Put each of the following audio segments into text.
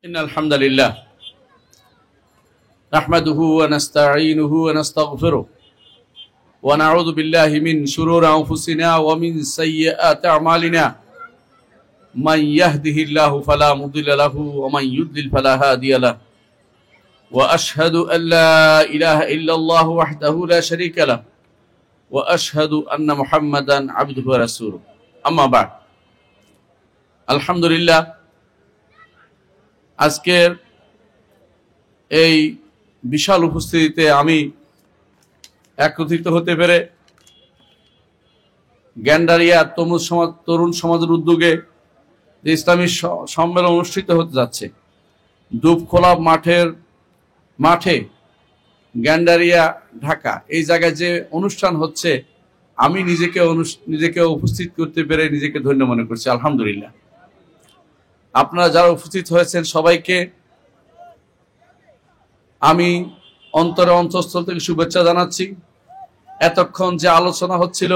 إن الحمد لله نحمده ونستعينه ونستغفره ونعوذ بالله من شرور أنفسنا ومن سيئات أعمالنا من يهده الله فلا مضل له ومن يضلل فلا هادي له وأشهد أن لا إله إلا الله وحده لا شريك له وأشهد أن محمدا عبده ورسوله أما بعد الحمد لله আজকের এই বিশাল উপস্থিতিতে আমি একত্রিত হতে পেরে গ্যান্ডারিয়া তরুণ সমাজের উদ্যোগে যে ইসলামী সম্মেলন অনুষ্ঠিত হতে যাচ্ছে দুবখোলা মাঠে গ্যান্ডারিয়া ঢাকা এই জায়গায় যে অনুষ্ঠান হচ্ছে আমি নিজেকে উপস্থিত করতে পেরে নিজেকে ধন্য মনে করছি আলহামদুলিল্লাহ। আপনারা যারা উপস্থিত হয়েছেন সবাইকে আমি অন্তঃস্থল থেকে শুভেচ্ছা জানাচ্ছি। এতক্ষণ যে আলোচনা হচ্ছিল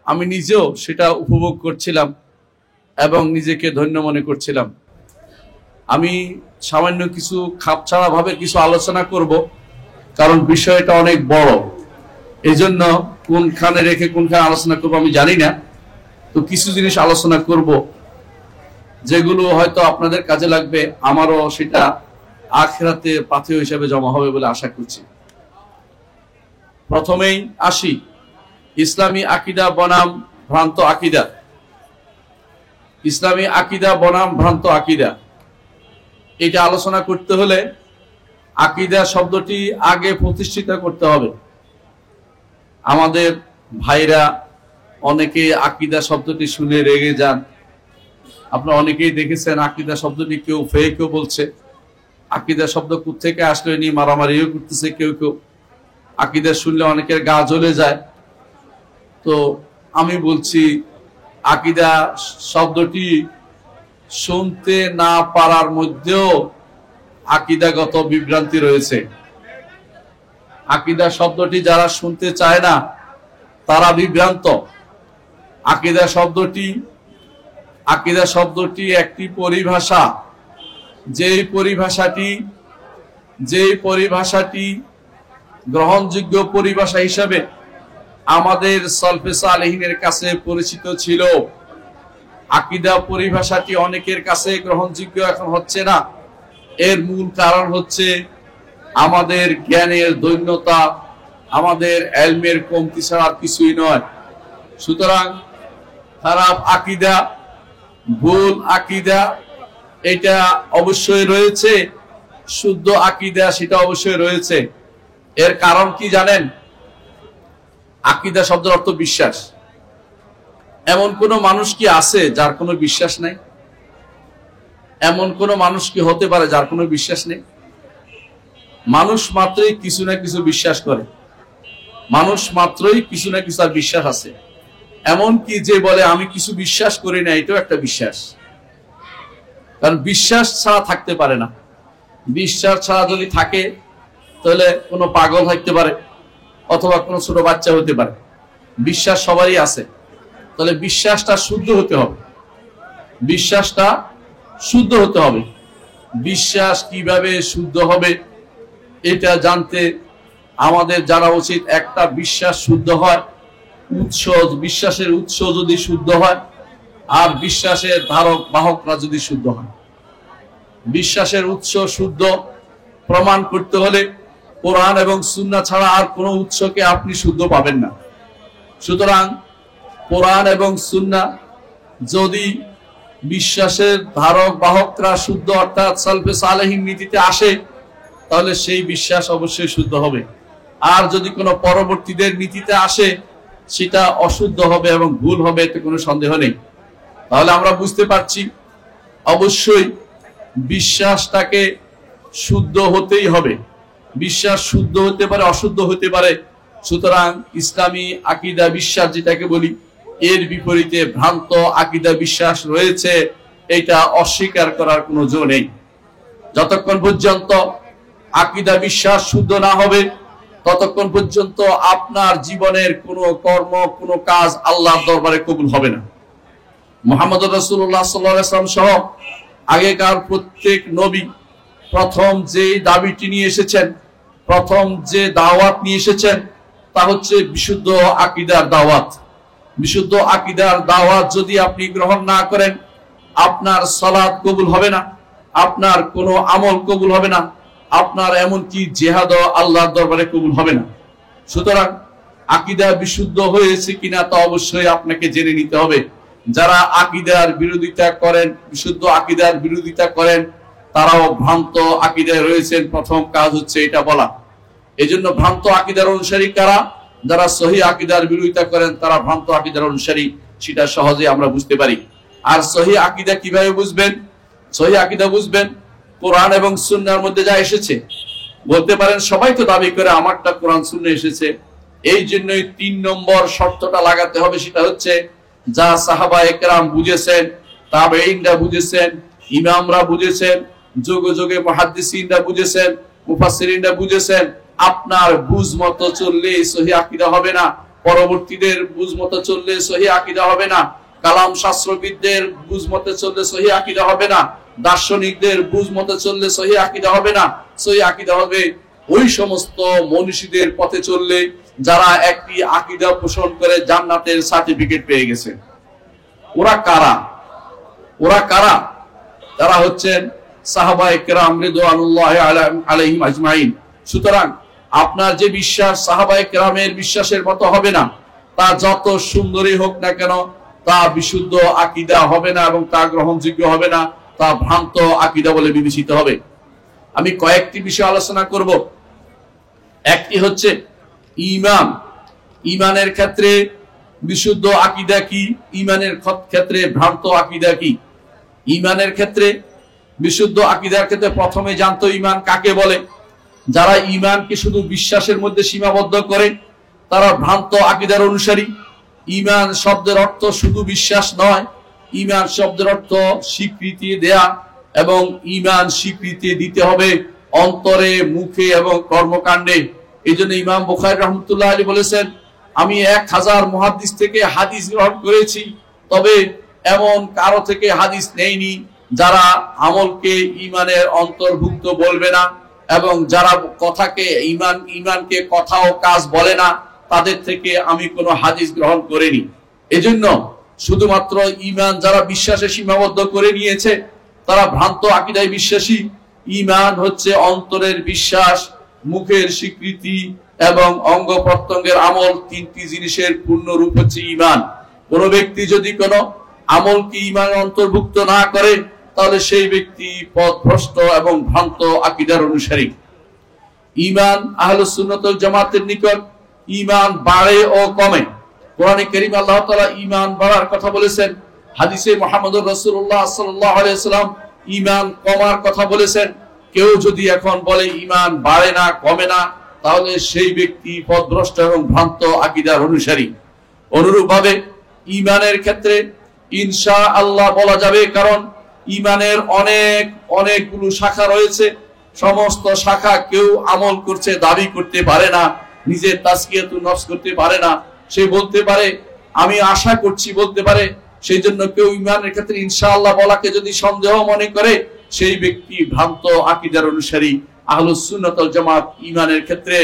আমি নিজেও সেটা উপভোগ করছিলাম এবং নিজেকে ধন্য মনে করছিলাম। আমি সামান্য কিছু খাপছাড়া ভাবে কিছু আলোচনা করব, কারণ বিষয়টা অনেক বড়, এই জন্য কোনখানে রেখে কোনখানে আলোচনা করবো আমি জানি না। তো কিছু জিনিস আলোচনা করব যেগুলো হয়তো আপনাদের কাজে লাগবে, আমারও সেটা আখিরাতে পাথেয় হিসেবে জমা হবে বলে আশা করছি। প্রথমেই আসি ইসলামী আকীদা বনাম ভ্রান্ত আকীদা। ইসলামী আকীদা বনাম ভ্রান্ত আকীদা, এটা আলোচনা করতে হলে আকীদা শব্দটি আগে প্রতিষ্ঠিত করতে হবে। আমাদের ভাইরা অনেকে আকীদা শব্দটি শুনে রেগে যান। আপনারা অনেকেই দেখেছেন আকীদা শব্দটি কেউ ফেকও বলছে। আকীদা শব্দ কোত্থেকে আসলে নিয়ে মারামারিও করতেছে কেউ কেউ। আকীদা শুনলে অনেকের গা জ্বলে যায়। তো আমি বলছি আকীদা শব্দটি শুনতে না পারার মধ্যেও আকীদাগত বিভ্রান্তি রয়েছে। আকীদা শব্দটি যারা শুনতে চায় না তারা বিভ্রান্ত। আকীদা শব্দটি একটি পরিভাষা, যেই পরিভাষাটি গ্রহণযোগ্য পরিভাষা হিসাবে আমাদের সালফে সালেহিনের কাছে পরিচিত ছিল। আকীদা পরিভাষাটি অনেকের কাছে গ্রহণযোগ্য এখন হচ্ছে না। এর মূল কারণ হচ্ছে আমাদের জ্ঞানের দৈন্যতা, আমাদের ইলমের কমতি ছাড়া কিছুই নয়। সুতরাং খারাপ আকীদা, ভুল আকীদা এটা অবশ্যই রয়েছে, শুদ্ধ আকীদা সেটা অবশ্যই রয়েছে। এর কারণ কি জানেন? আকীদা শব্দের অর্থ বিশ্বাস। এমন কোন মানুষ কি আছে যার কোনো বিশ্বাস নাই? এমন কোন মানুষ কি হতে পারে যার কোনো বিশ্বাস নেই? মানুষ মাত্রই কিছু না কিছু বিশ্বাস করে, মানুষ মাত্রই কিছু না কিছু তার বিশ্বাস আছে। এমন কি যে বলে আমি কিছু বিশ্বাস করি না, এটাও একটা বিশ্বাস। কারণ বিশ্বাস ছাড়া থাকতে পারে না। বিশ্বাস ছাড়া যদি থাকে তাহলে কোনো পাগল থাকতে পারে অথবা কোনো ছোট বাচ্চা হতে পারে। বিশ্বাস সবারই আছে, তাহলে বিশ্বাসটা শুদ্ধ হতে হবে। বিশ্বাসটা শুদ্ধ হতে হবে। বিশ্বাস কিভাবে শুদ্ধ হবে এটা জানতে আমাদের জানা উচিত। একটা বিশ্বাস শুদ্ধ হয় বিশ্বাসের উৎস যদি শুদ্ধ হয়, আর বিশ্বাসের ধারক বাহকরা যদি শুদ্ধ হয়। বিশ্বাসের উৎস শুদ্ধ প্রমাণ করতে হলে কোরআন এবং সুন্নাহ ছাড়া আর কোনো উৎসকে আপনি শুদ্ধ পাবেন না। সুতরাং কোরআন এবং সুন্নাহ যদি বিশ্বাসের ধারক বাহকরা শুদ্ধ অর্থাৎ সালফে সালেহিন নীতিতে আসে তাহলে সেই বিশ্বাস অবশ্যই শুদ্ধ হবে। আর যদি কোনো পরবর্তীদের নীতিতে আসে সেটা অশুদ্ধ হবে এবং ভুল হবে, এতে কোনো সন্দেহ নেই। তাহলে আমরা বুঝতে পারছি অবশ্যই বিশ্বাসটাকে শুদ্ধ হতেই হবে। বিশ্বাস শুদ্ধ হতে পারে, অশুদ্ধ হতে পারে। সুতরাং ইসলামী আকীদা বিশ্বাস যেটাকে বলি, এর বিপরীতে ভ্রান্ত আকীদা বিশ্বাস রয়েছে, এটা অস্বীকার করার কোনো জো নেই। যতক্ষণ পর্যন্ত আকীদা বিশ্বাস শুদ্ধ না হবে ততক্ষণ পর্যন্ত আপনার জীবনের কোনো কর্ম, কোনো কাজ আল্লাহর দরবারে কবুল হবে না। মুহাম্মদ রাসূলুল্লাহ সাল্লাল্লাহু আলাইহি ওয়াসাল্লাম সহ আগেকার প্রত্যেক নবী প্রথম যে দাবিটি নিয়ে এসেছেন, প্রথম যে দাওয়াত নিয়ে এসেছেন, তা হচ্ছে বিশুদ্ধ আকীদার দাওয়াত। বিশুদ্ধ আকীদার দাওয়াত যদি আপনি গ্রহণ না করেন, আপনার সালাত কবুল হবে না, আপনার কোনো আমল কবুল হবে না, আপনার এমনকি জিহাদ আল্লাহর দরবারে কবুল হবে না। সুতরাং আকীদা বিশুদ্ধ হয়েছে কিনা তা অবশ্যই আপনাকে জেনে নিতে হবে। যারা আকীদার বিরোধিতা করেন, বিশুদ্ধ আকীদার বিরোধিতা করেন, তারাও ভ্রান্ত আকীদায় রয়েছেন। প্রথম কাজ হচ্ছে এটা বলা। এজন্য ভ্রান্ত আকীদার অনুসারী কারা? যারা সহিহ আকীদার বিরোধিতা করেন তারা ভ্রান্ত আকীদার অনুসারী, সেটা সহজে আমরা বুঝতে পারি। আর সহিহ আকীদা কিভাবে বুঝবেন? সহিহ আকীদা বুঝবেন কোরআন এবং সুন্নাহর মধ্যে যা এসেছে। বলতে পারেন সবাই তো দাবি করে আমারটা কোরআন সুন্নাহ এসেছে, এই জন্যই 3 নম্বর শর্তটা লাগাতে হবে। সেটা হচ্ছে যা সাহাবায়ে কেরাম বুঝেছেন, তাবেঈনরা বুঝেছেন, ইমামরা বুঝেছেন, যুগে যুগে মুহাদ্দিসিনরা বুঝেছেন, মুফাসসিরিনরা বুঝেছেন, আপনার বুঝ মতো চললে সহিহ আকীদা হবে না, পরবর্তীদের বুঝ মতো চললে সহিহ আকীদা হবে না, কালাম শাস্ত্রবিদদের বুঝ মতো চললে সহিহ আকীদা হবে না, দার্শনিকদের বুঝ মতো চললে সহিহ আকীদা হবে না। সহিহ আকীদা হবে ওই সমস্ত মনীষীদের পথে চললে যারা একটি আকীদা পোষণ করে জান্নাতের সার্টিফিকেট পেয়ে গেছে। ওরা কারা? ওরা কারা? তারা হচ্ছেন সাহাবায়ে কেরাম রিদওয়ানুল্লাহি আলাইহিম আজমাইন। সুতরাং আপনার যে বিশ্বাস সাহাবায়ে কেরামের বিশ্বাসের মতো হবে না, তা যত সুন্দরই হোক না কেন, তা বিশুদ্ধ আকীদা হবে না এবং তা গ্রহণযোগ্য হবে না, তা ভ্রান্ত আকীদা বলে বিবেচিত হবে। আমি কয়েকটি বিষয় আলোচনা করব। একটি হচ্ছে ঈমান। ঈমানের ক্ষেত্রে বিশুদ্ধ আকীদা কি, ঈমানের ক্ষেত্রে ভ্রান্ত আকীদা কি। ঈমানের ক্ষেত্রে বিশুদ্ধ আকীদার ক্ষেত্রে প্রথমে জানতো ঈমান কাকে বলে। যারা ঈমানকে শুধু বিশ্বাসের মধ্যে সীমাবদ্ধ করে তারা ভ্রান্ত আকীদার অনুসারী। ঈমান শব্দের অর্থ শুধু বিশ্বাস নয়, ঈমান শব্দের অর্থ স্বীকৃতি দেয়া, এবং ঈমান স্বীকৃতি দিতে হবে অন্তরে, মুখে এবং কর্মকাণ্ডে। এই জন্য ইমাম বুখারী রাহমাতুল্লাহ আলাইহি বলেছেন, আমি 1000 মুহাদ্দিস থেকে হাদিস গ্রহণ করেছি, তবে এমন কারো থেকে হাদিস নেইনি যারা আমলকে ঈমানের অন্তর্ভুক্ত বলবে না, এবং যারা কথাকে ঈমানকে কথা ও কাজ বলে না, তাদের থেকে আমি কোনো হাদিস গ্রহণ করিনি। এজন্য শুধুমাত্র ঈমান যারা বিশ্বাসে সীমাবদ্ধ করে নিয়েছে তারা ভ্রান্ত আকীদায় বিশ্বাসী। ঈমান হচ্ছে অন্তরের বিশ্বাস, মুখের স্বীকৃতি এবং অঙ্গ প্রত্যঙ্গের আমল। 3টি জিনিসের পূর্ণ রূপ হচ্ছে ঈমান। কোন ব্যক্তি যদি কোনো আমলকে ঈমানের অন্তর্ভুক্ত না করে তাহলে সেই ব্যক্তি পথভ্রষ্ট এবং ভ্রান্ত আকীদার অনুসারী। ঈমান আহলুস সুন্নাত ওয়াল জামাতের নিকট ঈমান বাড়ে ও কমে। কোরআনে কারীম আল্লাহ তাআলা ঈমান বাড়ার কথা বলেছেন, হাদিসে মুহাম্মদুর রাসূলুল্লাহ সাল্লাল্লাহু আলাইহি ওয়াসাল্লাম ঈমান কমার কথা বলেছেন। কেউ যদি এখন বলে ঈমান বাড়ে না, কমে না, তাহলে সেই ব্যক্তি পথভ্রষ্ট এবং ভ্রান্ত আকীদার অনুসারী। অনুরূপভাবে ঈমানের ক্ষেত্রে ইনশাআল্লাহ বলা যাবে, কারণ ঈমানের অনেকগুলো শাখা রয়েছে। সমস্ত শাখা কেউ আমল করছে দাবি করতে পারে না, নিজের তাজকিয়াতুন নফস করতে পারে না। সে বলতে পারে আমি আশা করছি বলতে পারে। সেই জন্য কেউ ঈমানের ক্ষেত্রে ইনশাআল্লাহ বলাকে যদি সন্দেহ মনে করে, সেই ব্যক্তি ভ্রান্ত আকীদার অনুসারী। আহলুস সুন্নাত ওয়াল জামাত ঈমানের ক্ষেত্রে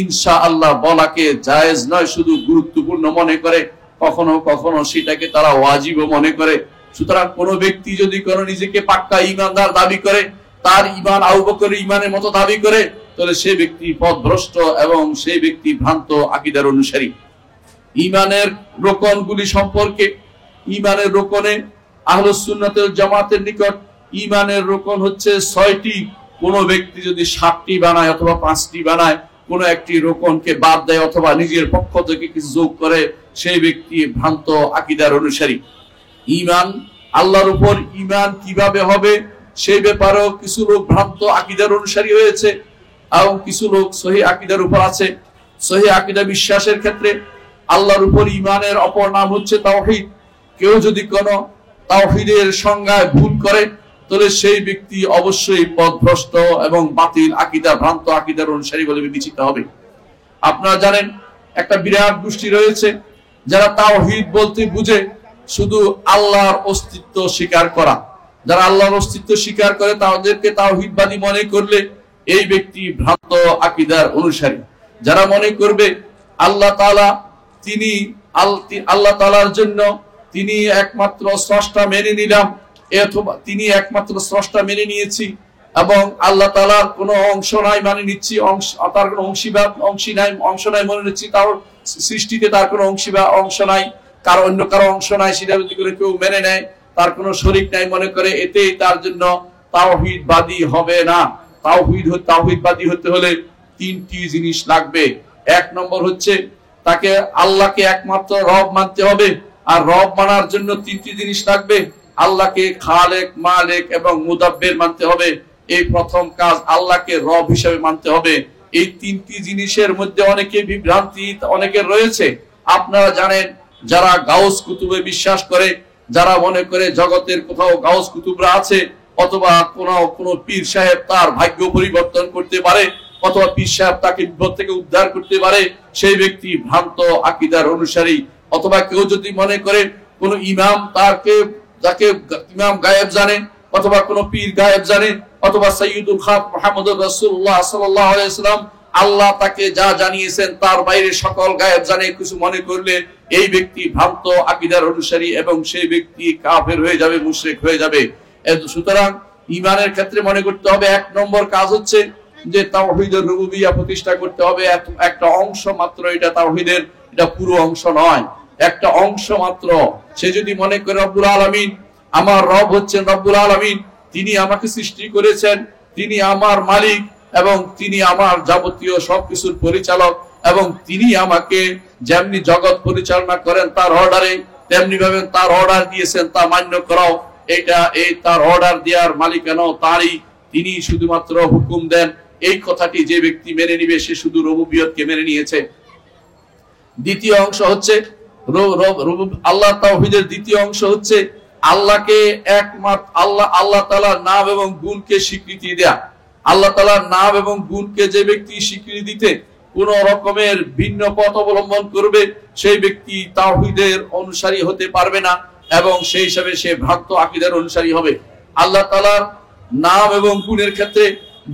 ইনশাআল্লাহ বলাকে জায়েজ নয়, শুধু গুরুত্বপূর্ণ মনে করে, কখনো কখনো সেটাকে তারা ওয়াজিবও মনে করে। সুতরাং কোন ব্যক্তি যদি কোনো নিজেকে পাক্কা ঈমানদার দাবি করে, তার ঈমান আবু বকরের ঈমানের মতো দাবি করে, তাহলে সেই ব্যক্তি পথভ্রষ্ট এবং সেই ব্যক্তি ভ্রান্ত আকীদার অনুসারী। ঈমানের রোকনগুলি সম্পর্কে, ঈমানের রোকনে আহলুস সুন্নাত ওয়াল জামাতের নিকট ঈমানের রোকন হচ্ছে 6টি। কোন ব্যক্তি যদি 7টি বানায় অথবা 5টি বানায়, কোন একটি রোকনকে বাদ দেয় অথবা নিজের পক্ষ থেকে কিছু যোগ করে, সেই ব্যক্তি ভ্রান্ত আকীদার অনুসারী। ঈমান আল্লাহর উপর ঈমান কিভাবে হবে সেই ব্যাপারেও কিছু লোক ভ্রান্ত আকীদার অনুসারী হয়েছে এবং কিছু লোক সহিহ আকীদার উপর আছে। সহিহ আকীদা বিশ্বাসের ক্ষেত্রে আল্লাহর উপর ঈমানের অপর নাম হচ্ছে তাওহীদ। কেউ যদি কোনো তাওহীদের সংজ্ঞায় ভুল করে, তাহলে সেই ব্যক্তি অবশ্যই পথভ্রষ্ট এবং বাতিল আকীদা, ভ্রান্ত আকীদার অনুসারী বলে বিবেচিত হবে। আপনারা জানেন একটা বিরাট গোষ্ঠী রয়েছে যারা তাওহীদ বলতে বুঝে শুধু আল্লাহর অস্তিত্ব স্বীকার করা, যারা আল্লাহর অস্তিত্ব স্বীকার করে তাদেরকে তাওহীদবাদী মনে করলে এই ব্যক্তি ভ্রান্ত আকীদার অনুসারী। যারা মনে করবে আল্লাহ তাআলা তিনি আল্লাহ তাআলার জন্য তিনি একমাত্র স্রষ্টা মেনে নিলাম, অথবা তিনি একমাত্র স্রষ্টা মেনে নিয়েছি এবং আল্লাহ তাআলার কোনো অংশ নাই মানে নিচ্ছি, তার কোনো অংশ নাই মনে নিচ্ছি, তার সৃষ্টিতে তার কোনো অংশ নাই, কারো অন্য কারো অংশ নাই, সেটা যদি করে কেউ মেনে নেয়, তার কোনো শরীক নাই মনে করে, এতেই তার জন্য তাওহীদবাদী হবে না। তাওহীদবাদী হতে হলে তিনটি জিনিস লাগবে। এক নম্বর হচ্ছে তাকে আল্লাহকে একমাত্র রব মানতে হবে, আর রব মানার জন্য তিনটি জিনিস লাগবে। আল্লাহকে খালেক, মালিক এবং মুদাব্বির মানতে হবে। এই প্রথম কাজ, আল্লাহকে রব হিসেবে মানতে হবে। এই তিনটি জিনিসের মধ্যে অনেকে বিভ্রান্তি অনেকের রয়েছে। আপনারা জানেন, যারা গাউস কুতুবে বিশ্বাস করে, যারা মনে করে জগতের কোথাও গাউস কুতুবরা আছে, অথবা কোন পীর সাহেব তার ভাগ্য পরিবর্তন করতে পারে, অথবা পীর সাহেব তাকে বিপদ থেকে উদ্ধার করতে পারে, সেই ব্যক্তি ভ্রান্ত আকীদার অনুসারী। অথবা কেউ যদি মনে করে কোন ইমাম যাকে ইমাম গায়েব জানে, অথবা কোন পীর গায়েব জানে, অথবা সাইয়্যিদুল খালক মুহাম্মদুর রাসূলুল্লাহ সাল্লাল্লাহু আলাইহি ওয়াসাল্লাম আল্লাহ তাকে যা জানিয়েছেন তার বাইরে সকল গায়েব জানে, কিছু মনে করলে এই ব্যক্তি ভ্রান্ত আকীদার অনুসারী এবং সেই ব্যক্তি কাফের হয়ে যাবে, মুশরিক হয়ে যাবে। সুতরাং ঈমানের ক্ষেত্রে মনে করতে হবে, এক নম্বর কাজ হচ্ছে যে তাওহীদের রুবুবিয়্যাহ প্রতিষ্ঠা করতে হবে। একটা অংশ মাত্র এটা তাওহীদের, এটা পুরো অংশ নয়, একটা অংশ মাত্র। সে যদি মনে করে রব্বুল আলামিন, আমার রব হচ্ছেন রব্বুল আলামিন, তিনি আমাকে সৃষ্টি করেছেন, তিনি আমার মালিক এবং তিনি আমার যাবতীয় সবকিছুর পরিচালক, এবং তিনি আমাকে যেমনি জগৎ পরিচালনা করেন তার অর্ডারে, তেমনি ভাবে তার অর্ডার দিয়েছেন তা মান্য করাও। এই তার অর্ডার দেওয়ার মালিকানাও তারই, তিনি শুধুমাত্র হুকুম দেন। এই কথাটি যে ব্যক্তি মেনে নিবে সে শুধু রুবুবিয়তকে মেনে নিয়েছে। দ্বিতীয় অংশ হচ্ছে আল্লাহ তাওহীদের দ্বিতীয় অংশ হচ্ছে আল্লাহকে একমাত্র আল্লাহ তাআলার নাম এবং গুণকে স্বীকৃতি দেয়া। আল্লাহ তাআলার নাম এবং গুণকে যে ব্যক্তি স্বীকৃতি দিতে কোন রকমের ভিন্ন পথ অবলম্বন করবে, সেই ব্যক্তি তাওহীদের অনুসারী হতে পারবে না এবং সেই হিসাবে সে ভ্রান্ত আকীদার অনুসারী হবে। আল্লাহ তাআলার নাম এবং গুণের ক্ষেত্রে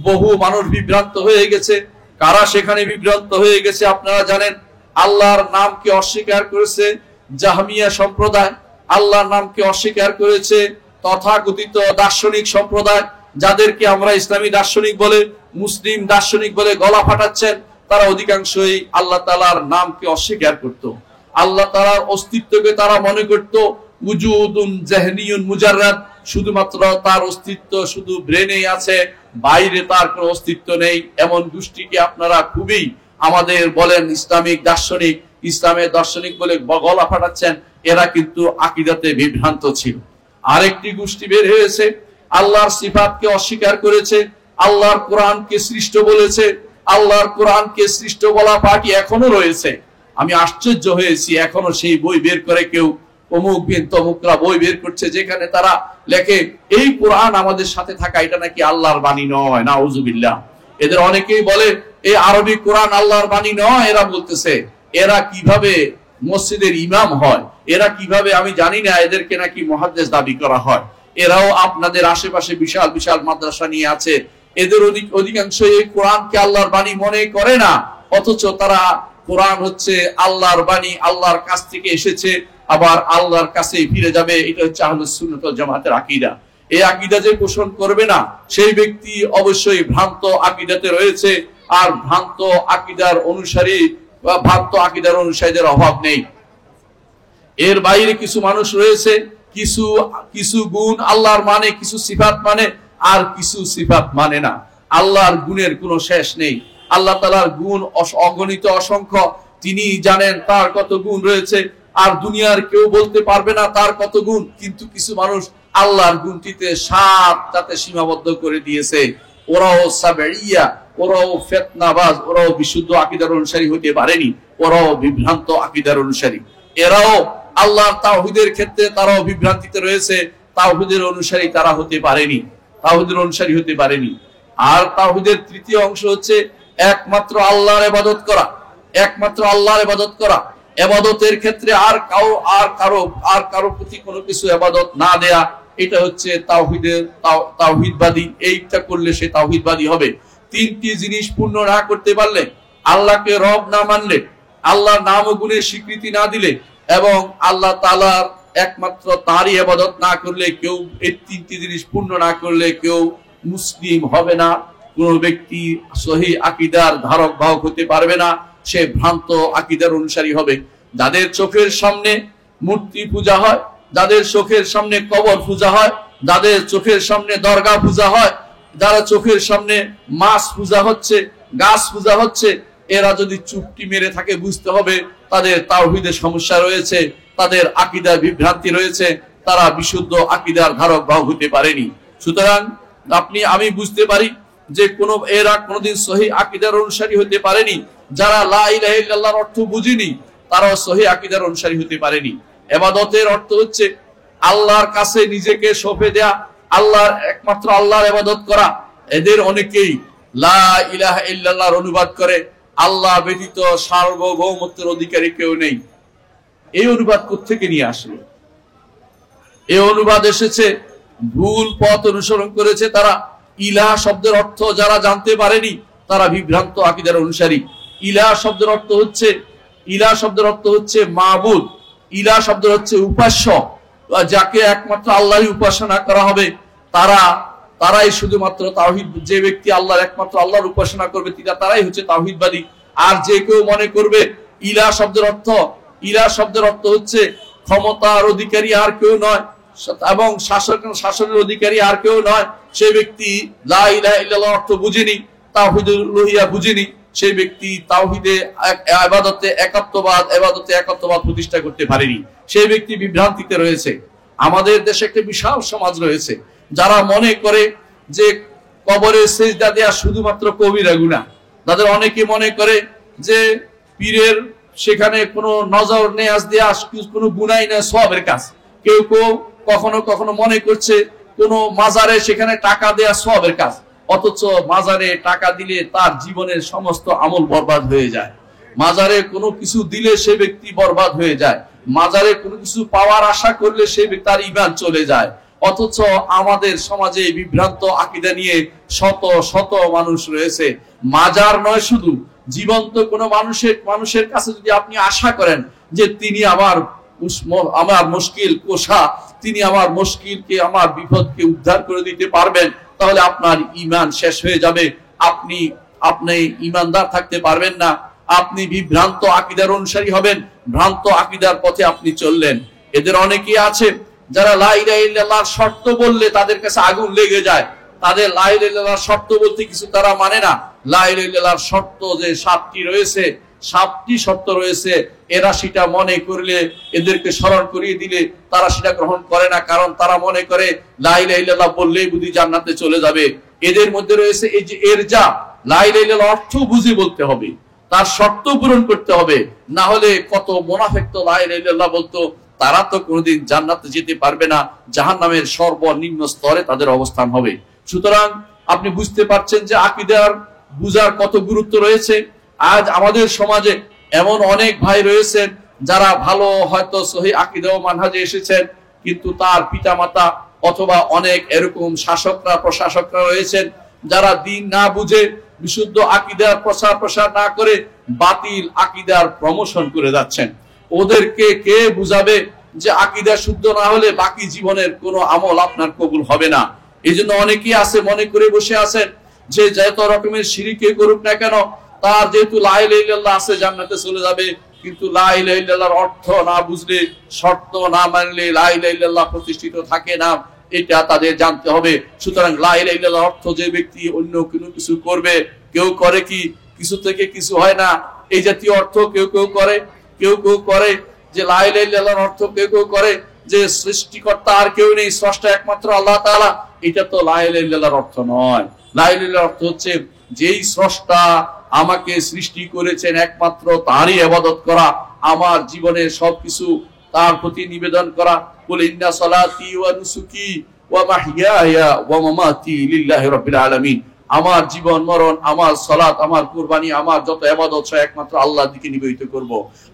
বহু মানুষ বিভ্রান্ত হয়ে গেছে। কারা সেখানে বিভ্রান্ত হয়ে গেছে আপনারা জানেন। আল্লাহর নামকে অস্বীকার করেছে জাহমিয়া সম্প্রদায়, আল্লাহর নামকে অস্বীকার করেছে তথাকথিত দার্শনিক সম্প্রদায়, যাদেরকে আমরা ইসলামী দার্শনিক বলে, মুসলিম দার্শনিক বলে গলা ফাটাচ্ছেন। তারা অধিকাংশই আল্লাহ তাআলার নামকে অস্বীকার করত। আল্লাহ তাআলার অস্তিত্বকে তারা মনে করত উজুদুন জাহনিয়ুন মুজাররাদ, শুধুমাত্র তার অস্তিত্ব শুধু ব্রেনেই আছে, বাইরে তার কোনো অস্তিত্ব নেই। এমন গোষ্ঠীকে আপনারা খুবই আমাদের বলেন ইসলামিক দার্শনিক, ইসলামের দার্শনিক বলে গলা ফাটাচ্ছেন, এরা কিন্তু আকীদাতে বিভ্রান্ত ছিল। আরেকটি গোষ্ঠী বের হয়েছে, আল্লাহর সিফাতকে অস্বীকার করেছে, আল্লাহর কোরআনকে সৃষ্ট বলেছে। আল্লাহর কোরআনকে সৃষ্ট বলা পার্টি এখনো রয়েছে। আমি আশ্চর্য হয়েছি, এখনো সেই বই বের করে কেউ অমুক বিন তমুকরা বই বের করছে, যেখানে তারা লেখে এই কোরআন আমাদের সাথে থাকা এটা নাকি আল্লাহর বাণী নয়। নাউজুবিল্লাহ। এদের অনেকেই বলে এই আরবি কোরআন আল্লাহর বাণী নয়। এরা বলতেছে, এরা কিভাবে মসজিদের ইমাম হয়, এরা কিভাবে, আমি জানি না, এদেরকে নাকি মুহাদ্দিস দাবি করা হয়। এরাও আপনাদের আশেপাশে বিশাল বিশাল মাদ্রাসা নিয়ে আছে। এদের অধিকাংশ এই কোরআনকে আল্লাহর বাণী মনে করে না, অথচ তারা কোরআন হচ্ছে আল্লাহর বাণী, আল্লাহর কাছ থেকে এসেছে, আবার আল্লাহর কাছেই ফিরে যাবে। এটা হচ্ছে আহলুস সুন্নাত ওয়াল জামাতের আকীদা। এই আকীদা যে পোষণ করবে না, সেই ব্যক্তি অবশ্যই ভ্রান্ত আকীদাতে রয়েছে। আর ভ্রান্ত আকীদার অনুসারী বা ভ্রান্ত আকীদার অনুসারীদের অভাব নেই। এর বাইরে কিছু মানুষ রয়েছে, কিছু গুণ আল্লাহর মানে, কিছু সিফাত মানে, আর কিছু সিফাত মানে না। আল্লাহর গুণের কোনো শেষ নেই। আল্লাহ তাআলার গুণ অগণিত, অসংখ্য। তিনি জানেন তার কত গুণ রয়েছে, আর দুনিয়ার কেউ বলতে পারবে না তার কত গুণ। কিন্তু কিছু মানুষ আল্লাহর গুণটিতে সাতটাতে সীমাবদ্ধ করে দিয়েছে। ওরাও সাবেইয়া, ওরাও ফিতনাবাজ, ওরাও বিশুদ্ধ আকীদার অনুসারী হতে পারেনি, ওরাও বিভ্রান্ত আকীদার অনুসারী। এরাও আল্লাহর তাওহীদের ক্ষেত্রে তারাও বিভ্রান্তিতে রয়েছে, তাওহীদের অনুসারী তারা হতে পারেনি, তাওহীদের অনুসারী হতে পারেনি। আর তাওহীদের তৃতীয় অংশ হচ্ছে একমাত্র আল্লাহর ইবাদত করা, একমাত্র আল্লাহর ইবাদত করা। ইবাদতের ক্ষেত্রে আর কারো প্রতি কোনো কিছু ইবাদত না দেয়া, এটা হচ্ছে তাওহীদবাদী, এইটা করলে সে তাওহীদবাদী হবে। তিনটি জিনিস পূর্ণ না করতে পারলে, আল্লাহকে রব না মানলে, আল্লাহর নাম ও গুণের স্বীকৃতি না দিলে এবং আল্লাহ তাআলার একমাত্র তারই ইবাদত না করলে, কেউ এই তিনটি জিনিস পূর্ণ না করলে কেউ মুসলিম হবে না। কোন ব্যক্তি সহিহ আকীদার ধারক বাহক হতে পারবে না, সে ভ্রান্ত আকীদার অনুসারী হবে। যাদের চোখের সামনে মূর্তি পূজা হয়, যাদের চোখের সামনে কবর পূজা হয়, যাদের চোখের সামনে দরগা পূজা হয়, যারা চোখের সামনে মাছ পূজা হচ্ছে, গাছ পূজা হচ্ছে, এরা যদি চুপটি মেরে থাকে বুঝতে হবে তাদের তাওহীদের সমস্যা রয়েছে, তাদের আকীদা বিভ্রান্তি রয়েছে, তারা বিশুদ্ধ আকীদার ধারক বাহক হতে পারেনি। সুতরাং আমি বুঝতে পারি যে এরা কোনোদিন সহিহ আকীদার অনুসারী হতে পারেনি। যারা লা ইলাহা ইল্লাল্লাহর অর্থ বুঝেনি তারাও সহিহ আকীদার অনুসারী হতে পারেনি। ইবাদতের অর্থ হচ্ছে আল্লাহর কাছে নিজেকে সঁপে দেয়া, আল্লাহর একমাত্র আল্লাহর ইবাদত করা। এদের অনেকেই লা ইলাহা ইল্লাল্লাহর অনুবাদ করে আল্লাহ ব্যতীত সার্বভৌমত্বের অধিকারী কেউ নেই। এই অনুবাদ কোত্থেকে নিয়ে আসলো? এই অনুবাদ এসেছে, ভুল পথ অনুসরণ করেছে তারা। ইলাহ শব্দের অর্থ যারা জানতে পারেনি তারা বিভ্রান্ত আকীদার অনুসারী। ইলাহ শব্দের অর্থ হচ্ছে মাবুদ। ইলাহ শব্দের হচ্ছে উপাস্য, যাকে একমাত্র আল্লাহরই উপাসনা করা হবে। তারাই শুধুমাত্র তাওহীদ, যে ব্যক্তি আল্লাহর একমাত্র আল্লাহর উপাসনা করবে তারাই হচ্ছে তাওহীদবাদী। আর যে কেউ মনে করবে ইলাহ শব্দের অর্থ হচ্ছে ক্ষমতার অধিকারী আর কেউ নয় এবং শাসনের অধিকারী আর কেউ নয়, সেই ব্যক্তি লা ইলাহা ইল্লাল্লাহর অর্থ বুঝেনি, তাওহীদুল উলুহিয়া বুঝেনি, সেই ব্যক্তি তাওহীদে ইবাদতে একাত্মবাদ প্রতিষ্ঠা করতে পারেনি, সেই ব্যক্তি বিভ্রান্তিতে রয়েছে। আমাদের দেশে একটা বিশাল সমাজ রয়েছে যারা মনে করে যে কবরে সিজদা দেয়া শুধুমাত্র কবিরা গুনাহ। তাদের অনেকে মনে করে যে পীরের সেখানে কোনো নজর নেয়াজ দেয়া কোনো গুনাহই না, সওয়াবের কাজ। কেউ কখনো মনে করছে কোনো মাজারে সেখানে টাকা দেয়া সওয়াবের কাজ, অথচ মাজারে টাকা দিলে তার জীবনের সমস্ত আমল বরবাদ হয়ে যায়। মাজারে কোনো কিছু দিলে সে ব্যক্তি বরবাদ হয়ে যায়। মাজারে কোনো কিছু পাওয়ার আশা করলে সে তার ঈমান চলে যায়। অথচ আমাদের সমাজে বিভ্রান্ত আকীদা নিয়ে শত শত মানুষ রয়েছে। মাজার নয়, শুধু জীবন্ত কোনো মানুষের কাছে যদি আপনি আশা করেন যে তিনি আমার মুশকিল কোষা, তিনি আমার মুশকিলকে, আমার বিপদকে উদ্ধার করে দিতে পারবেন, তাহলে আপনার ঈমান শেষ হয়ে যাবে। আপনি ঈমানদার থাকতে পারবেন না, আপনি বিভ্রান্ত আকীদার অনুসারী হবেন, ভ্রান্ত আকীদার পথে আপনি চললেন। এদের অনেকেই আছে যারা লা ইলাহা ইল্লাল্লাহর শর্ত বললে তাদের কাছে আগুন লেগে যায়। তাদের লা ইলাহা ইল্লাল্লাহর শর্ত বলতে কিছু তারা মানে না। লা ইলাহা ইল্লাল্লাহর শর্ত যে 7টি শর্ত রয়েছে, এরা সেটা মনে করলে, এদেরকে স্মরণ করিয়ে দিলে তারা সেটা গ্রহণ করে না, কারণ তারা মনে করে লা ইলাহা ইল্লাল্লাহ বললেই বুঝি জান্নাতে চলে যাবে। এদের মধ্যে রয়েছে এই যে ইরজা, লা ইলাহা ইল্লাল্লাহর অর্থ বুঝে বলতে হবে, তার শর্ত পূরণ করতে হবে, না হলে কত মুনাফিক তো লা ইলাহা ইল্লাল্লাহ বলতো, তারা তো কোনোদিন জান্নাতে যেতে পারবে না, জাহান্নামের সর্বনিম্ন স্তরে তাদের অবস্থান হবে। সুতরাং আপনি বুঝতে পারছেন যে আকীদার বুঝার কত গুরুত্ব রয়েছে। আজ আমাদের সমাজে এমন অনেক ভাই রয়েছেন যারা ভালো হয়তো সহিহ আকীদা ও মানহাজে এসেছেন, কিন্তু তার পিতামাতা অথবা অনেক এরকম শাসকরা প্রশাসকরা রয়েছেন যারা দিন না বুঝে, বিশুদ্ধ আকীদার প্রসার না করে বাতিল আকীদার প্রমোশন করে যাচ্ছেন। ওদেরকে কে বুঝাবে যে আকীদা শুদ্ধ না হলে বাকি জীবনের কোনো আমল আপনার কবুল হবে না? এই জন্য অনেকেই আছে মনে করে বসে আছেন যে যত রকমের শিরকে করুক না কেন, তার যেহেতু লা ইলাহা ইল্লাল্লাহ আছে জান্নাতে চলে যাবে। কিন্তু লা ইলাহা ইল্লাল্লাহর অর্থ না বুঝলে, শর্ত না মানলে লা ইলাহা ইল্লাল্লাহ প্রতিষ্ঠিত থাকে না, এটা তাদের জানতে হবে। সুতরাং লা ইলাহা ইল্লাল্লাহর অর্থ যে ব্যক্তি অন্য কোনো কিছু করবে, কেউ করে কি কিছু থেকে কিছু হয় না, এই জাতীয় অর্থ কেউ করে যে লা ইলাহা ইল্লাল্লাহর অর্থ কেউ করে যে সৃষ্টিকর্তা আর কেউ নেই, স্রষ্টা একমাত্র আল্লাহ তাআলা, এটা তো লা ইলাহা ইল্লাল্লাহর অর্থ নয়। লা ইলাহা ইল্লাল্লাহর অর্থ হচ্ছে যেই স্রষ্টা আমাকে সৃষ্টি করেছেন একমাত্র তারই ইবাদত করা, আমার জীবনের সবকিছু তার প্রতি নিবেদন করা। কুল ইন্না সালাতি ওয়া নুসুকি ওয়া মাহইয়ায়া ওয়া মামাতি লিল্লাহি রাব্বিল আলামিন। আমার জীবন মরণ, আমার সালাত, আমার কুরবানি, আমার যত ইবাদত সব একমাত্র আল্লাহর দিকে নিবেদিত করব।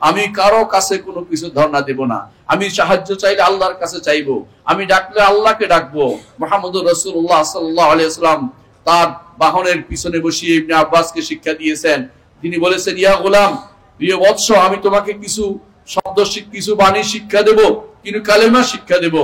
আমি কারো কাছে কোনো কিছু ধর্ণা দেব না। আমি সাহায্য চাইলে আল্লাহর কাছে চাইবো, আমি ডাকলে আল্লাহকে ডাকবো। মুহাম্মদুর রাসূলুল্লাহ সাল্লাল্লাহু আলাইহি ওয়াসাল্লাম তার বাহনের পিছনে বসিয়ে ইবনে আব্বাসকে শিক্ষা দিয়েছেন। তিনি বলেছেন, ইয়া গোলাম, প্রিয় বৎস, আমি তোমাকে কিছু শব্দ, কিছু বাণী শিক্ষা দেব, কিন্তু কালেমা শিক্ষা দেব।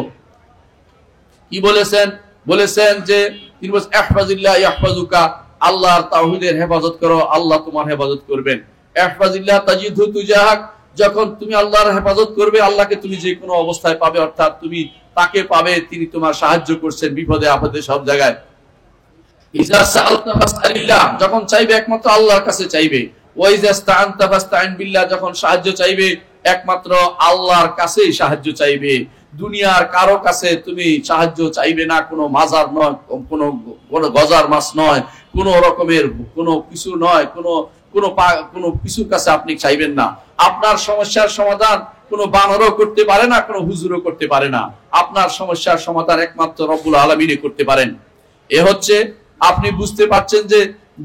কি বলেছেন? বলেছেন যে তিনি বলেছেন, ইহফাজিল্লাহ ইয়াহফাজুকা, আল্লাহর তাওহীদের হেফাজত করো, আল্লাহ তোমার হেফাজত করবেন। ইহফাজিল্লাহ তাজিদহু তুজাহাক, যখন তুমি আল্লাহর হেফাজত করবে, আল্লাহকে তুমি যে কোনো অবস্থায় পাবে, অর্থাৎ তুমি তাকে পাবে, তিনি তোমার সাহায্য করছেন বিপদে আপদে সব জায়গায়। ইজা সাআলতা ফাসআলিল্লাহ, যখন চাইবে একমাত্র আল্লাহর কাছে চাইবে। ওয়া ইজা ইসতাআনতা ফাসতাইন বিল্লাহ, যখন সাহায্য চাইবে একমাত্র আল্লাহর কাছেই সাহায্য চাইবে। দুনিয়ার কারো কাছে তুমি সাহায্য চাইবে না, কোনো মাজার নয়, কোনো গজার মাছ নয়, কোনো রকমের কোনো কিছু নয়, কোনো কিছুর কাছে আপনি চাইবেন না। আপনার সমস্যার সমাধান কোনো বানরও করতে পারে না, কোনো হুজুরও করতে পারে না। আপনার সমস্যার সমাধান একমাত্র রব্বুল আলামিনই করতে পারেন। এ হচ্ছে, আপনি বুঝতে পারছেন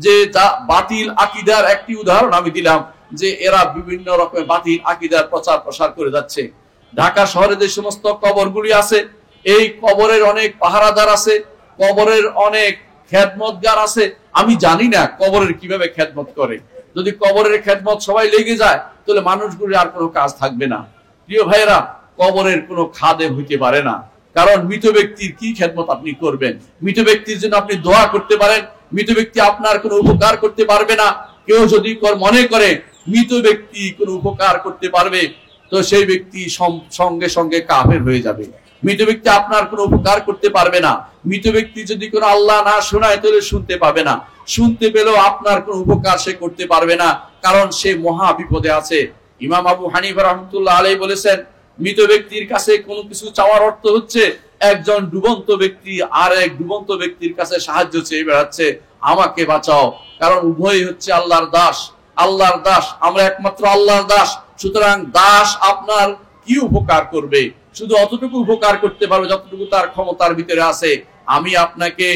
যে বাতিল আকীদার একটি উদাহরণ আমি দিলাম, যে এরা বিভিন্ন রকমের বাতিল আকীদার প্রচার প্রসার করে যাচ্ছে। ঢাকা শহরে যে সমস্ত কবরগুলি আছে, এই কবরের অনেক পাহারাদার আছে, কবরের অনেক খেদমতগার আছে। আমি জানি না কবরের কিভাবে খেদমত করে। যদি কবরের খেদমত সবাই লেগে যায়, তাহলে মানুষগুলির আর কোনো কাজ থাকবে না। প্রিয় ভাইয়েরা, কবরের কোনো খাদেম হইতে পারে না, কারণ মৃত ব্যক্তির কি খেদমত আপনি করবেন? মৃত ব্যক্তির জন্য আপনি দোয়া করতে পারেন, মৃত ব্যক্তি আপনার কোনো উপকার করতে পারবে না। কেউ যদি মনে করে মৃত ব্যক্তি কোনো উপকার করতে পারবে, তো সেই ব্যক্তি সঙ্গে সঙ্গে কাফের হয়ে যাবে। মৃত ব্যক্তি আপনার কোনো উপকার করতে পারবে না। মৃত ব্যক্তি যদি কোনো আল্লাহ না শোনায়, তাহলে শুনতে পাবে না। শুনতে পেলেও আপনার কোনো উপকার সে করতে পারবে না, কারণ সে মহা বিপদে আছে। ইমাম আবু হানিফা রাহমাতুল্লাহ আলাইহি বলেছেন, মৃত ব্যক্তির কাছে কোনো কিছু চাওয়ার অর্থ হচ্ছে একজন ডুবন্ত ব্যক্তি আর এক ডুবন্ত ব্যক্তির কাছে সাহায্য চেয়ে বেড়াচ্ছে, আমাকে বাঁচাও। কারণ উভয়ই হচ্ছে আল্লাহর দাস। আল্লাহর দাস, আমরা একমাত্র আল্লাহর দাস। সুতরাং দাস আপনার কি উপকার করবে? শুধু অতটুকু উপকার করতে পারবে যতটুকু তার ক্ষমতার ভিতরে আছে। আমি আপনাকে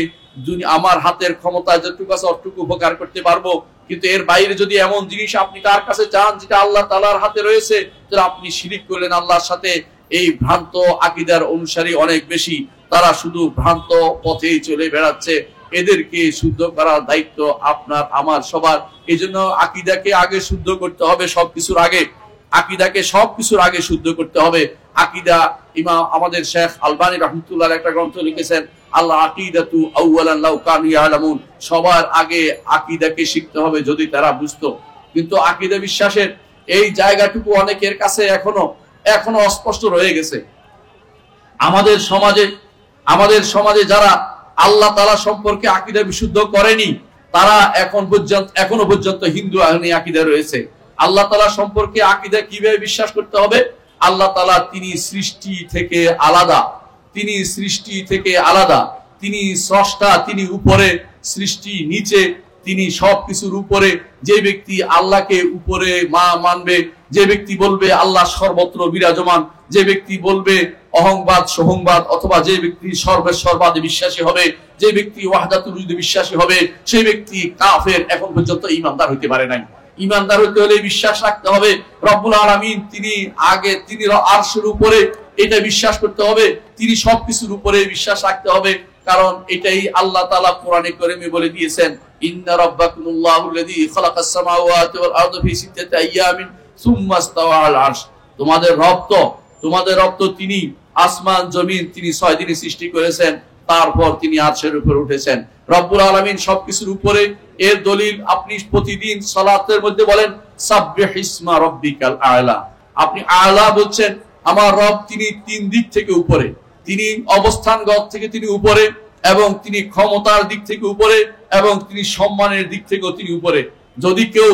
আমার হাতের ক্ষমতা যতটুকু আছে অতটুকু উপকার করতে পারবো, কিন্তু এর বাইরে যদি এমন জিনিস আপনি তার কাছে চান যেটা আল্লাহ তাআলার হাতে রয়েছে, তাহলে আপনি শিরিক করলেন আল্লাহর সাথে। এই ভ্রান্ত আকীদার অনুসারী অনেক বেশি, তারা শুধু ভ্রান্ত পথেই চলে বেড়াচ্ছে। এদেরকে শুদ্ধ করার দায়িত্ব আপনার আমার সবার। এই জন্য আকীদাকে আগে শুদ্ধ করতে হবে, সবকিছুর আগে আকীদাকে সবকিছুর আগে শুদ্ধ করতে হবে। আকীদা, ইমাম আমাদের শেখ আলবানী রাহমাতুল্লাহ একটা গ্রন্থ লিখেছেন, আল্লাহ আকীদাতু আউয়ালান লাউ কানু ইয়ালামুন, সবার আগে আকীদাকে শিখতে হবে যদি তারা বুঝতো। কিন্তু আকীদা বিশ্বাসের এই জায়গাটুকু অনেকের কাছে এখনো অস্পষ্ট রয়ে গেছে। আমাদের সমাজে যারা আল্লাহ তাআলা সম্পর্কে আকীদা বিশুদ্ধ করেনি, তারা এখনো পর্যন্ত হিন্দু আকীদা রয়েছে। আল্লাহ তাআলা সম্পর্কে আকীদা কিভাবে বিশ্বাস করতে হবে? আল্লাহ তাআলা তিনি সৃষ্টি থেকে আলাদা, তিনি সৃষ্টি থেকে আলাদা, তিনি স্রষ্টা, তিনি উপরে, সৃষ্টি নিচে, তিনি সবকিছুর উপরে। যে ব্যক্তি আল্লাহকে উপরে মানবে, যে ব্যক্তি বলবে আল্লাহ সর্বত্র বিরাজমান, যে ব্যক্তি বলবে অহংবাদ সহংবাদ, অথবা যে ব্যক্তি সর্বেশ্বরবাদে বিশ্বাসী হবে, যে ব্যক্তি ওয়াহদাতুল উজুদে বিশ্বাসী হবে, সেই ব্যক্তি কাফের। এখন পর্যন্ত ঈমানদার হইতে পারে নাই। ঈমানদার হতে হলে বিশ্বাস রাখতে হবে রব্বুল আলামিন তিনি আরশের উপরে, এটা বিশ্বাস করতে হবে। তিনি সবকিছুর উপরে বিশ্বাস রাখতে হবে, কারণ এটাই আল্লাহ তাআলা কোরআনে কারীমে বলে দিয়েছেন, ইন্না রাব্বাকুমুল্লাহুল্লাযী খালাকাস সামাওয়াতি ওয়াল আরদা ফি সিত্তাতি আইয়ামিন সুম্মা ইসতাওয়া আল আরশ। তোমাদের রব তো তিনি আসমান জমিন তিনি 6 দিনে সৃষ্টি করেছেন, তারপর তিনি আরশের উপরে উঠেছেন। রব্বুল আলামিন সবকিছুর উপরে। এর দলিল আপনি প্রতিদিন সালাতের মধ্যে বলেন, সাব্বিহ ইসমা রাব্বিকাল আ'লা। আপনি আ'লা বলছেন, আমার রব তিনি 3 দিক থেকে উপরে। তিনি অবস্থানগত থেকে তিনি উপরে, এবং তিনি ক্ষমতার দিক থেকে উপরে, এবং তিনি সম্মানের দিক থেকেও তিনি উপরে। যদি কেউ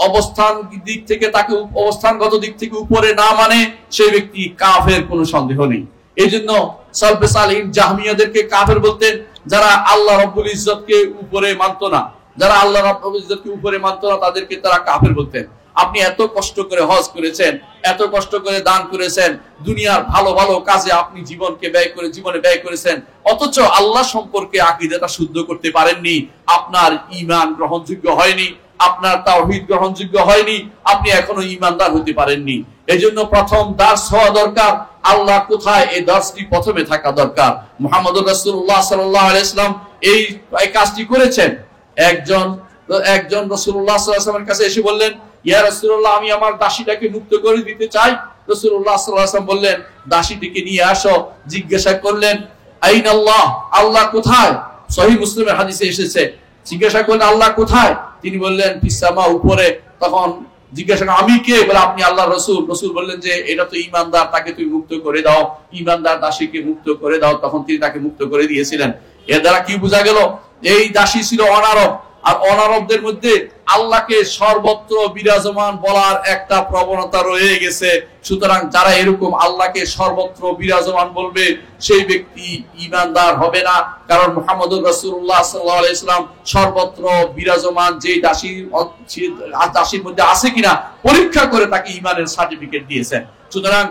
অবস্থান দিক থেকে তাকে অবস্থানগত দিক থেকে উপরে না মানে, সেই ব্যক্তি কাফের, কোনো সন্দেহ নেই। এই জন্য সালফে সালিহিন জাহমিয়াদেরকে কাফের বলতেন, যারা আল্লাহ রাব্বুল ইজ্জতকে উপরে মানত না। যারা আল্লাহ রাব্বুল ইজ্জতকে উপরে মানত না, তাদেরকে তারা কাফের বলতেন। আপনি এত কষ্ট করে হজ করেছেন, এত কষ্ট করে দান করেছেন, দুনিয়ার ভালো ভালো কাজে আপনি জীবনে ব্যয় করেছেন, অথচ আল্লাহ সম্পর্কে আকীদাটা শুদ্ধ করতে পারেননি। আপনার ঈমান গ্রহণযোগ্য হয়নি, আপনার তাওহীদ গ্রহণযোগ্য হয়নি, আপনি এখনো ঈমানদার হতে পারেননি। এজন্য প্রথম দার্স হওয়া দরকার, আল্লাহ কোথায়, এই দার্সটি প্রথমে থাকা দরকার। মুহাম্মদুর রাসূলুল্লাহ সাল্লাল্লাহু আলাইহি ওয়াসাল্লাম এই কাজটি করেছেন। একজন রাসূলুল্লাহ সাল্লাল্লাহু আলাইহি ওয়াসাল্লামের কাছে এসে বললেন, ইয়া রাসূলুল্লাহ, আমি আমার দাসীটাকে মুক্ত করে দিতে চাই। রাসূলুল্লাহ সাল্লাল্লাহু আলাইহি ওয়াসাল্লাম বললেন, দাসীটিকে নিয়ে আসো। জিজ্ঞাসা করলেন, আইনাল্লাহ, আল্লাহ কোথায়? সহিহ মুসলিমের হাদিসে এসেছে। জিজ্ঞাসা করলেন, আল্লাহ কোথায়? তিনি বললেন, ফিস সামা, উপরে। তখন জিজ্ঞাসা করলেন, আমি কে? বলে, আপনি আল্লাহর রাসূল। রাসূল বললেন যে এটা তো ঈমানদার, তাকে তুমি মুক্ত করে দাও, ঈমানদার দাসীকে মুক্ত করে দাও। তখন তিনি তাকে মুক্ত করে দিয়েছিলেন। এর দ্বারা কি বোঝা গেল? এই দাসী ছিল অনারব, আর অনারবদের মধ্যে আল্লাহকে সর্বত্র বিরাজমান বলার একটা প্রবণতা রয়ে গেছে। সুতরাং যারা এরকম আল্লাহকে সর্বত্র বিরাজমান বলবে, সেই ব্যক্তি ঈমানদার হবে না। কারণ মুহাম্মদুর রাসূলুল্লাহ সাল্লাল্লাহু আলাইহি ওয়াসাল্লাম সর্বত্র বিরাজমান যে দাসীর মধ্যে আছে কিনা পরীক্ষা করে তাকে ঈমানের সার্টিফিকেট দিয়েছেন। সুতরাং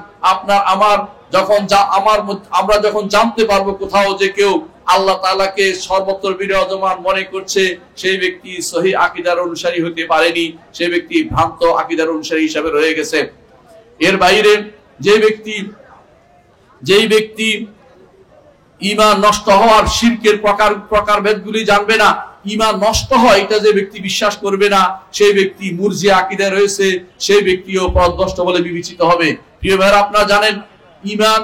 আমরা যখন জানতে পারবো কোথাও যে কেউ আল্লাহ তাআলাকে সর্বত্র বিরাজমান মনে করছে, সেই ব্যক্তি সহিহ আকীদার অনুসারী হতে পারেনি, সেই ব্যক্তি ভ্রান্ত আকীদার অনুসারী হিসেবে রয়ে গেছে। এর বাইরে যেই ব্যক্তি ঈমান নষ্ট হওয়ার শিরকের প্রকারভেদগুলি জানবে না, ঈমান নষ্ট হয় এটা যে ব্যক্তি বিশ্বাস করবে না, সেই ব্যক্তি মুরজিয়া আকীদায় রয়েছে, সেই ব্যক্তিও পথভ্রষ্ট বলে বিবেচিত হবে। প্রিয় ভাইরা, আপনারা জানেন ঈমান,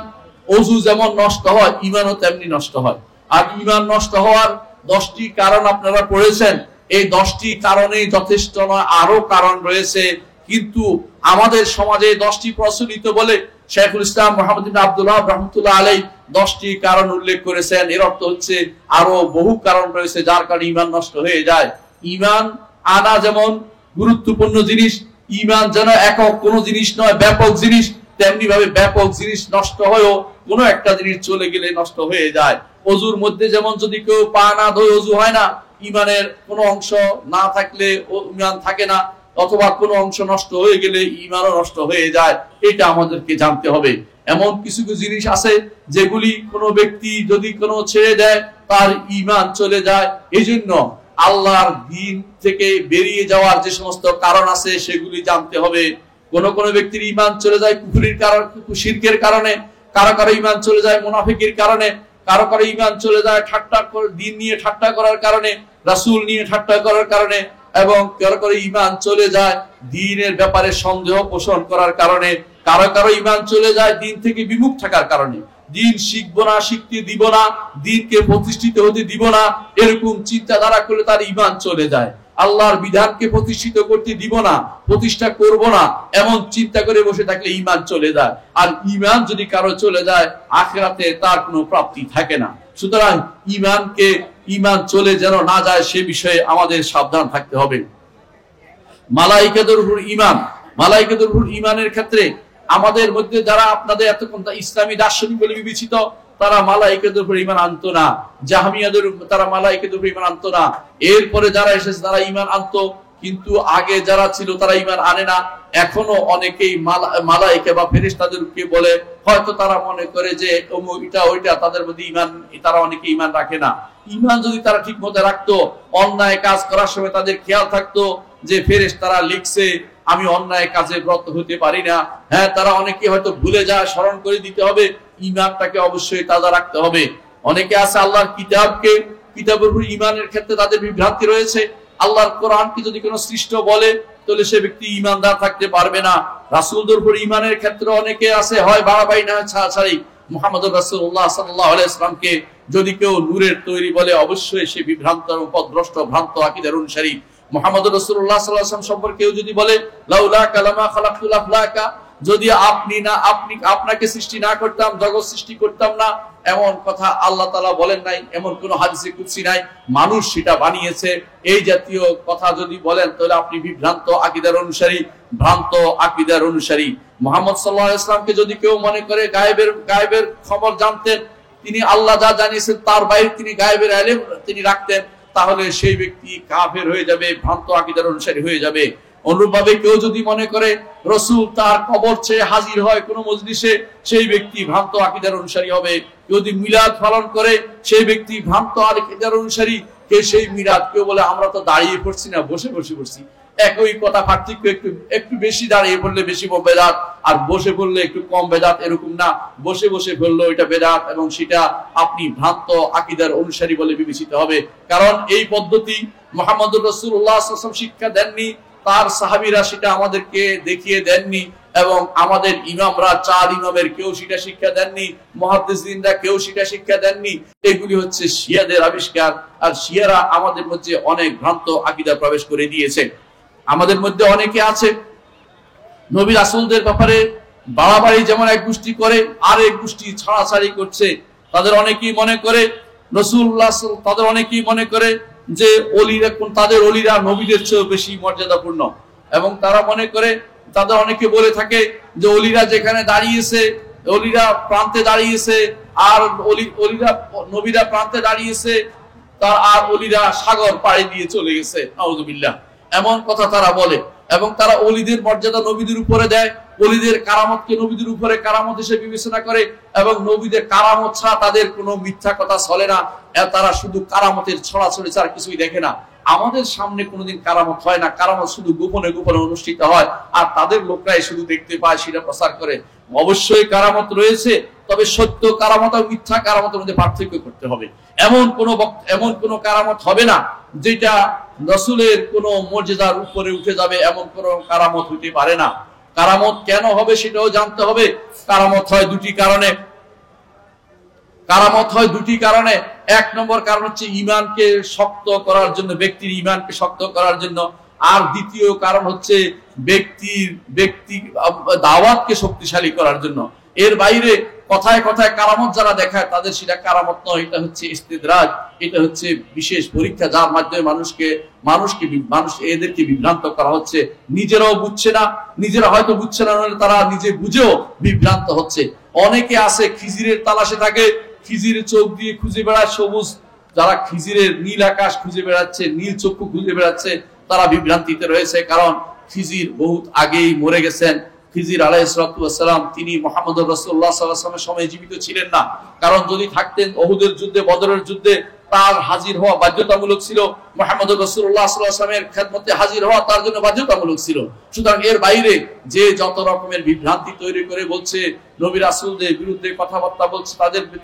ওযু যেমন নষ্ট হয়, ঈমানও তেমনি নষ্ট হয়। আর ঈমান নষ্ট হওয়ার 10টি কারণ আপনারা পড়েছেন। এই 10টি কারণেই যথেষ্ট নয়, আরো কারণ রয়েছে। কিন্তু আমাদের সমাজে 10টি প্রচলিত বলে শাইখুল ইসলাম মুহাম্মদ ইবনে আব্দুল ওয়াহাব রাহমাতুল্লাহ আলাইহি 10টি কারণ উল্লেখ করেছেন। এর অর্থ হচ্ছে আরো বহু কারণ রয়েছে যার কারণে ঈমান নষ্ট হয়ে যায়। ঈমান আনা যেমন গুরুত্বপূর্ণ জিনিস, ঈমান যেন একক কোনো জিনিস নয়, ব্যাপক জিনিস, তেমনি ভাবে ব্যাপক জিনিস নষ্ট হয়েও কোনো একটা জিনিস চলে গেলে নষ্ট হয়ে যায়। ওযুর মধ্যে যেমন যদি কেউ পা না ধোয় ওযু হয় না, ঈমানের কোনো অংশ না থাকলে ঈমান থাকে না, অথবা কোনো অংশ নষ্ট হয়ে গেলে ঈমানও নষ্ট হয়ে যায়। এটা আমাদেরকে জানতে হবে। এমন কিছু কিছু জিনিস আছে যেগুলি কোনো ব্যক্তি যদি কোনো ছেড়ে দেয় তার ঈমান চলে যায়। এইজন্য আল্লাহর দ্বীন থেকে বেরিয়ে যাওয়ার যে সমস্ত কারণ আছে সেগুলি জানতে হবে। কোন ব্যক্তির ঈমান চলে যায় কুফরির কারণে, শিরকের কারণে, কারো কারো ঈমান চলে যায় মুনাফিকের কারণে, কারো কারো ঈমান চলে যায় দ্বীন নিয়ে ঠাট্টা করার কারণে, রাসূল নিয়ে ঠাট্টা করার কারণে, এবং কারো কারো ঈমান চলে যায় দ্বীনের ব্যাপারে সন্দেহ পোষণ করার কারণে, কারো কারো ঈমান চলে যায় দ্বীন থেকে বিমুখ থাকার কারণে। দ্বীন শিখবো না, শিখতে দিব না, দ্বীনকে প্রতিষ্ঠিত হতে দিব না, এরকম চিন্তাধারা করলে তার ঈমান চলে যায়। আল্লাহর বিধানকে প্রতিষ্ঠিত করতে দিব না, প্রতিষ্ঠা করব না, এমন চিন্তা করে বসে থাকলে ঈমান চলে যায়। আর ঈমান যদি কারো চলে যায়, আখিরাতে তার কোনো প্রাপ্তি থাকে না। সুতরাং ঈমান চলে যেন না যায় সে বিষয়ে আমাদের সাবধান থাকতে হবে। মালায়েকাতুর উপর ঈমান, মালায়েকাতুর উপর ঈমানের ক্ষেত্রে আমাদের মধ্যে যারা আপনাদের এতক্ষণ ইসলামী দার্শনিক বলে বিবেচিত, তারা মালায়েকাতুর উপর ঈমান আনতো না। জাহমিয়াদের তারা মালায়েকাতুর উপর ঈমান আনতো না। এরপরে যারা এসেছে তারা ঈমান আনতো, কিন্তু আগে যারা ছিল তারা ঈমান আনে না। এখনো অনেকেই মালায়েকা বা ফেরেশতাদেরকে বলে, হয়তো তারা মনে করে যে এটা ওইটা, তাদের মধ্যে ঈমান, তারা অনেকে ঈমান রাখে না। ঈমান যদি তারা ঠিক মতো রাখতো, অন্যায় কাজ করার সময় তাদের খেয়াল থাকতো যে ফেরেশতারা লিখছে, আমি অন্যায় কাজে ব্রত হতে পারি না। হ্যাঁ, তারা অনেকে হয়তো ভুলে যায়, স্মরণ করে দিতে হবে। ঈমানটাকে অবশ্যই তাজা রাখতে হবে। অনেকে আছে আল্লাহর কিতাবের উপর ঈমানের ক্ষেত্রে তাদের বিভ্রান্তি রয়েছে। আল্লাহর কোরআনকে যদি কোনো সৃষ্ট বলে, তাহলে সে ব্যক্তি ঈমানদার থাকতে পারবে না। রাসূলদের উপর ঈমানের ক্ষেত্রে অনেকে আছে হয় বাড়াবাড়ি না ছাড়াছাড়ি। মুহাম্মদুর রাসূলুল্লাহ সাল্লাল্লাহু আলাইহি ওয়াসাল্লামকে যদি কেউ নূরের তৈরি বলে, অবশ্যই সে বিভ্রান্ত, পথভ্রষ্ট, ভ্রান্ত আকীদার অনুসারী। মুহাম্মদুর রাসূলুল্লাহ সাল্লাল্লাহু আলাইহি ওয়াসাল্লাম সম্পর্কে কেউ যদি বলে, লাউলা কালামা খালাকতুল আফলাকা, যদি আপনাকে সৃষ্টি না করতাম, জগৎ সৃষ্টি করতাম না, এমন কথা আল্লাহ তাআলা বলেন নাই, এমন কোন হাদিসে কুদসি নাই, মানুষ সেটা বানিয়েছে। এই জাতীয় কথা যদি বলেন, তাহলে আপনি বিভ্রান্ত আকীদার অনুসারী, ভ্রান্ত আকীদার অনুসারী। মুহাম্মদ সাল্লাল্লাহু আলাইহি ওয়াসাল্লামকে যদি কেউ মনে করে গায়েবের খবর জানতেন, তিনি আল্লাহ যা জানিয়েছেন তার বাইরে তিনি গায়েবের ইলম তিনি রাখতেন, তাহলে সেই ব্যক্তি কাফের হয়ে যাবে, ভ্রান্ত আকীদার অনুসারী হয়ে যাবে। অনুরূপভাবে কেউ যদি মনে করে রাসূল তার কবর চেয়ে হাজির হয় কোনো মজলিসে, সেই ব্যক্তি ভ্রান্ত আকীদার অনুসারী হবে। কেউ যদি মিলাদ পালন করে, সেই ব্যক্তি ভ্রান্ত আকীদার অনুসারী। কে সেই মিলাদ, কেউ বলে আমরা তো দাঁড়িয়ে পড়ছি না, বসে বসে পড়ছি। একই কথা, পার্থক্য একটু বেশি দাঁড়িয়ে পড়লে বেশি বেদাত, আর বসে পড়লে একটু কম বেদাত, এরকম না। বসে বসে পড়লো এটা বেদাত, এবং সেটা আপনি ভ্রান্ত আকীদার অনুসারী বলে বিবেচিত হবে। কারণ এই পদ্ধতি মুহাম্মদুর রাসূলুল্লাহ সাল্লাল্লাহু আলাইহি ওয়াসাল্লাম শিক্ষা দেননি, তার সাহাবীরা সেটা আমাদেরকে দেখিয়ে দেননি, এবং আমাদের ইমামরা, 4 ইমামের কেউ সেটা শিক্ষা দেননি, মুহাদ্দিসিনরা কেউ সেটা শিক্ষা দেননি। এগুলি হচ্ছে শিয়াদের আবিষ্কার, আর শিয়ারা আমাদের মধ্যে অনেক ভ্রান্ত আকীদা প্রবেশ করে দিয়েছে। আমাদের মধ্যে অনেকে আছে নবী রাসূলদের ব্যাপারে বাড়াবাড়ি যেমন এক গোষ্ঠী করে, আর এক গোষ্ঠী ছাড়াছাড়ি করছে। তাদের অনেকেই মনে করে রাসূলুল্লাহ, তাদের অনেকেই মনে করে যে ওলিরা, তাদের ওলিরা নবীদের চেয়ে বেশি মর্যাদাপূর্ণ, এবং তারা মনে করে, তাদের অনেকে বলে থাকে যে ওলিরা যেখানে দাঁড়িয়েছে, ওলিরা প্রান্তে দাঁড়িয়েছে, আর ওলিরা নবীরা প্রান্তে দাঁড়িয়েছে, তার আর ওলিরা সাগর পাড়ি দিয়ে চলে গেছে। নাউযুবিল্লাহ, এমন কথা তারা বলে। এবং তারা ওলিদের মর্যাদা নবীদের উপরে দেয়, ওলিদের কারামতকে নবীদের উপরে কারামত হিসেবে বিবেচনা করে, এবং নবীদের কারামত ছাড়া তাদের কোনো মিথ্যা কথা চলে না। তারা শুধু কারামতের ছড়াছড়ি ছাড়া কিছুই দেখে না। আমাদের সামনে কোনোদিন কারামত হয় না, কারামত শুধু গোপনে গোপনে অনুষ্ঠিত হয়, আর তাদের লোকরাই শুধু দেখতে পায়, সেটা প্রচার করে। অবশ্যই কারামত রয়েছে, তবে সত্য কারামত আর মিথ্যা কারামতের মধ্যে পার্থক্য করতে হবে। এমন কোন কারামত হবে না যেটা রাসূলের কোন মর্যাদার উপরে উঠে যাবে, এমন কোন কারামত হইতে পারে না। কারামত কেন হবে সেটাও জানতে হবে। কারামত হয় দুটি কারণে। কারামত হয় দুটি কারণে। এক নম্বর কারণ হচ্ছে ঈমানকে শক্ত করার জন্য, ব্যক্তির ঈমানকে শক্ত করার জন্য। আর দ্বিতীয় কারণ হচ্ছে ব্যক্তি দাওয়াতকে শক্তিশালী করার জন্য। এর বাইরে কথায় কথায় কারামত যারা দেখায় তাদের সেটা কারামত নয়, এটা হচ্ছে ইস্তিদরাজ, এটা হচ্ছে বিশেষ পরীক্ষা, যার মাধ্যমে মানুষ এদেরকে বিভ্রান্ত করা হচ্ছে। নিজেরাও বুঝছে না, নিজেরা হয়তো বুঝছে না, তারা নিজে বুঝেও বিভ্রান্ত হচ্ছে। অনেকে আছে খিজিরের তালাশে থাকে, খিজিরের চোখ দিয়ে খুঁজে বেড়ায় সবুজ, যারা খিজিরের নীল আকাশ খুঁজে বেড়াচ্ছে, নীল চক্ষু খুঁজে বেড়াচ্ছে, তারা বিভ্রান্তিতে রয়েছে। কারণ খিজির বহুত আগেই মরে গেছেন। খিজির আলাইহিস সালাতু ওয়াস সালাম তিনি মুহাম্মদুর রাসূলুল্লাহ সাল্লাল্লাহু আলাইহি ওয়াসাল্লামের সময় জীবিত ছিলেন না। কারণ যদি থাকতেন উহুদের যুদ্ধে, বদরের যুদ্ধে তার হাজির হওয়া বাধ্যতামূলক ছিল। মুহাম্মদুর রাসূলুল্লাহ সাল্লাল্লাহু আলাইহি ওয়াসাল্লামের খেদমতে হাজির হওয়া তার জন্য বাধ্যতামূলক ছিল। সুতরাং এর বাইরে যে যত রকমের বিভ্রান্তি তৈরি করে বলছে, নবী রাসূলদের বিরুদ্ধে কথাবার্তা বলছে,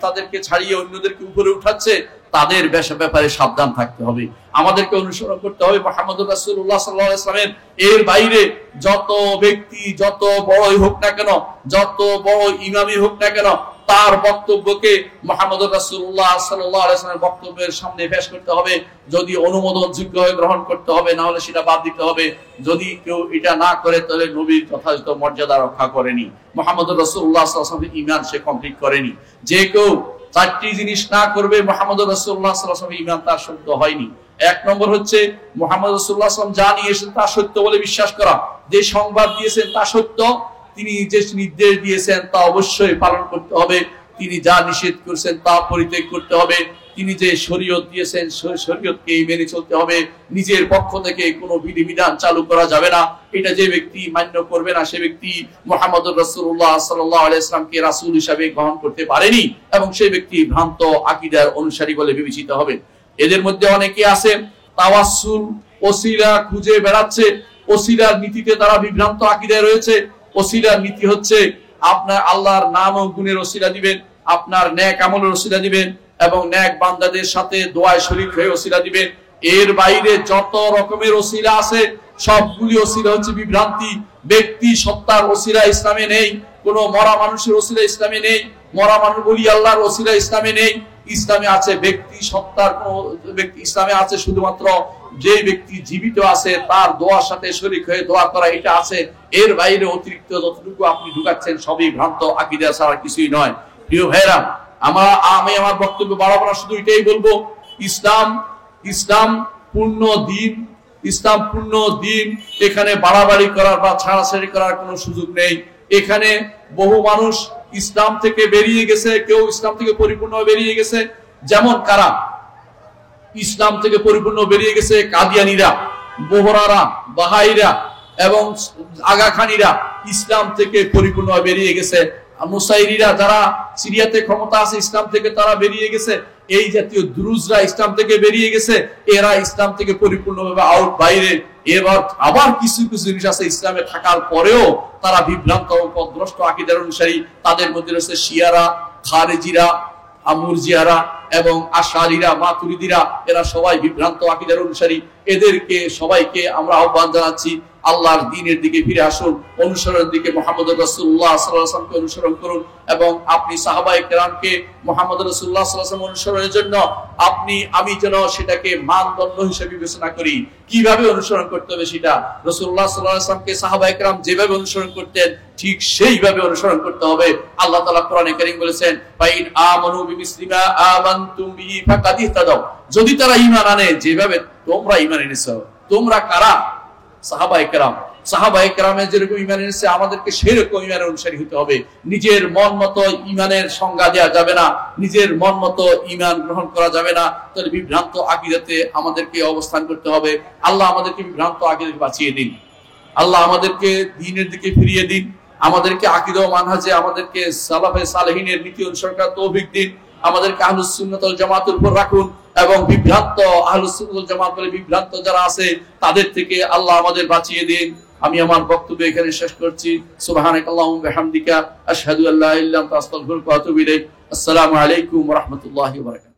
তাদেরকে ছাড়িয়ে অন্যদেরকে উপরে উঠাচ্ছে, তাদের ব্যাপারে সাবধান থাকতে হবে। আমাদেরকে অনুসরণ করতে হবে মুহাম্মদুর রাসূলুল্লাহ সাল্লাল্লাহু আলাইহি ওয়াসাল্লামের। এর বাইরে যত ব্যক্তি যত বড়ই হোক না কেন, যত বড় ইমামই হোক না কেন, তার বক্তব্যকে মুহাম্মদুর রাসূলুল্লাহ সাল্লাল্লাহু আলাইহি ওয়াসাল্লামের বক্তব্যের সামনে পেশ করতে হবে। যদি অনুমোদনযোগ্য হয় গ্রহণ করতে হবে, না হলে সেটা বাদ দিতে হবে। যদি কেউ এটা না করে তাহলে নবীর যথাযথ মর্যাদা রক্ষা করেনি, মুহাম্মদুর রাসূলুল্লাহ সাল্লাল্লাহু আলাইহি ওয়াসাল্লামের ঈমান সে কমপ্লিট করেনি। যে কেউ 4টি জিনিস না করবে, মুহাম্মদুর রাসূলুল্লাহ সাল্লাল্লাহু আলাইহি ওয়াসাল্লামের ঈমান তার শুদ্ধ হয়নি। এক নম্বর হচ্ছে মুহাম্মদ রাসূলুল্লাহ সাল্লাল্লাহু আলাইহি ওয়াসাল্লাম যা নিয়ে এসেছেন তা সত্য বলে বিশ্বাস করা। যে সংবাদ দিয়েছেন তা সত্য, তিনি যে নির্দেশ দিয়েছেন তা অবশ্যই পালন করতে হবে। তিনি যা নিষেধ করেছেন তা পরিত্যাগ করতে হবে। তিনি যে শরীয়ত দিয়েছেন শরীয়তকে মেনে চলতে হবে। নিজের পক্ষ থেকে কোনো বিধিবিধান চালু করা যাবে না। এটা যে ব্যক্তি মান্য করবে না, সে ব্যক্তি মুহাম্মদুর রাসূলুল্লাহ সাল্লাল্লাহু আলাইহি ওয়াসাল্লামকে রাসূল হিসেবে গ্রহণ করতে পারেনি, এবং সেই ব্যক্তি ভ্রান্ত আকীদার অনুসারী বলে বিবেচিত হবে। এদের মধ্যে অনেকে আছে তাওয়াসসুল, ওসিলা খুঁজে বেড়াচ্ছে। ওসিলার নীতিতে তারা বিভ্রান্ত আকীদায় রয়েছে। ওসিলার নীতি হচ্ছে আপনার আল্লাহর নাম ও গুণের ওসিলা দিবেন, আপনার নেক আমলের ওসিলা দিবেন, এবং নেক বান্দাদের সাথে দোয়ায় শরীক হয়ে ওসিলা দিবেন। এর বাইরে যত রকমের ওসিলা আছে সবগুলি ওসিলা হচ্ছে বিভ্রান্তি। ব্যক্তি সত্তার ওসিলা ইসলামে নেই, কোন মরা মানুষের ওসিলা ইসলামে নেই, মরা মানুষ বলি আল্লাহর ওসিলা ইসলামে নেই। ইসলামে আছে ব্যক্তি সত্তার কোন ব্যক্তি, ইসলামে আছে শুধুমাত্র যে ব্যক্তি জীবিত আছে তার দোয়ার সাথে শরীক হয়ে দোয়া করা, এটা আছে। এর বাইরে অতিরিক্ত যতটুকু আপনি ঢুকাচ্ছেন সবই ভ্রান্ত আকীদা ছাড়া কিছুই নয়। প্রিয় ভাইরা, আমি আমার বক্তব্য বাড়াবো না, শুধু এটাই বলবো, ইসলাম পূর্ণ দিন, ইসলাম পূর্ণ দিন। এখানে বাড়াবাড়ি করার বা ছাড়াছাড়ি করার কোনো সুযোগ নেই। এখানে বহু মানুষ ইসলাম থেকে বেরিয়ে গেছে, কেউ ইসলাম থেকে পরিপূর্ণভাবে বেরিয়ে গেছে। যেমন কারা ইসলাম থেকে পরিপূর্ণ বেরিয়ে গেছে? কাদিয়ানীরা, বোহরারা, বাহাইরা, এবং আগাখানিরা ইসলাম থেকে পরিপূর্ণভাবে বেরিয়ে গেছে। নুসাইরিরা যারা সিরিয়াতে ক্ষমতা আছে ইসলাম থেকে তারা বেরিয়ে গেছে। এই জাতীয় দ্রুজরা ইসলাম থেকে বেরিয়ে গেছে, এরা ইসলাম থেকে পরিপূর্ণভাবে আউট, বাইরে। এবার আবার কিছু কিছু জিনিস আছে ইসলামে থাকার পরেও তারা বিভ্রান্ত ও পথভ্রষ্ট আকীদার অনুসারী। তাদের মধ্যে রয়েছে শিয়ারা, খারেজিরা, মুরজিয়ারা এবং আশআরীরা, মাতুরিদিরা। এরা সবাই বিভ্রান্ত আকীদার অনুসারী। এদেরকে সবাইকে আমরা আহ্বান জানাচ্ছি আল্লাহর দ্বীনের দিকে ফিরে আসুন, অনুসরণের দিকে। মুহাম্মদ রাসূলুল্লাহ সাল্লাল্লাহু আলাইহি ওয়াসাল্লামকে অনুসরণ করুন এবং আপনি সাহাবায়ে কেরামকে মুহাম্মদ রাসূলুল্লাহ সাল্লাল্লাহু আলাইহি ওয়াসাল্লাম অনুসরণের জন্য আমি যেন সেটাকে মানদণ্ড হিসেবে বিবেচনা করি। কিভাবে অনুসরণ করতে হবে সেটা রাসূলুল্লাহ সাল্লাল্লাহু আলাইহি ওয়াসাল্লামকে সাহাবায়ে কেরাম যেভাবে অনুসরণ করতেন ঠিক সেইভাবে অনুসরণ করতে হবে। আল্লাহ তাআলা কোরআনে কারীম বলেছেন, ফাইন আমানু বিমিসলি মা আমানতুম বিহি ফাকাদ ইহতাদাও। যদি তারা ঈমান আনে যেভাবে তোমরা ঈমান এনেছো। তোমরা কারা? সাহাবায়ে কেরাম। সাহাবায়ে কেরামের যেরকম ঈমান এনেছে আমাদেরকে সেরকম ঈমানের অনুসারী হতে হবে। নিজের মন মতো ঈমানের সংজ্ঞা দেওয়া যাবে না, নিজের মন মতো ঈমান গ্রহণ করা যাবে না। তাহলে বিভ্রান্ত আকীদাতে আমাদেরকে অবস্থান করতে হবে। আল্লাহ আমাদেরকে বিভ্রান্ত আকীদা বাঁচিয়ে দিন। আল্লাহ আমাদেরকে দ্বীনের দিকে ফিরিয়ে দিন। আমাদেরকে আকীদা ও মানহাজে আমাদেরকে সালাফে সালেহিনের নীতি অনুসরণ করার তৌফিক দিন। আমাদেরকে আহলুস সুন্নাত ওয়াল জামাতের উপর রাখুন এবং বিভ্রান্ত আহলুস সুন্নাত ওয়াল জামাত বলে বিভ্রান্ত যারা আছে তাদের থেকে আল্লাহ আমাদের বাঁচিয়ে দিন। আমি আমার বক্তব্য এখানে শেষ করছি। সুবহানাকাল্লাহুম্মা ওয়া বিহামদিকা আশহাদু আল্লা ইলাহা ইল্লা আনতা আস্তাগফিরুকা ওয়া আতুবু ইলাইক। আসসালামু আলাইকুম ওয়া রাহমাতুল্লাহি ওয়া বারাকাতুহু।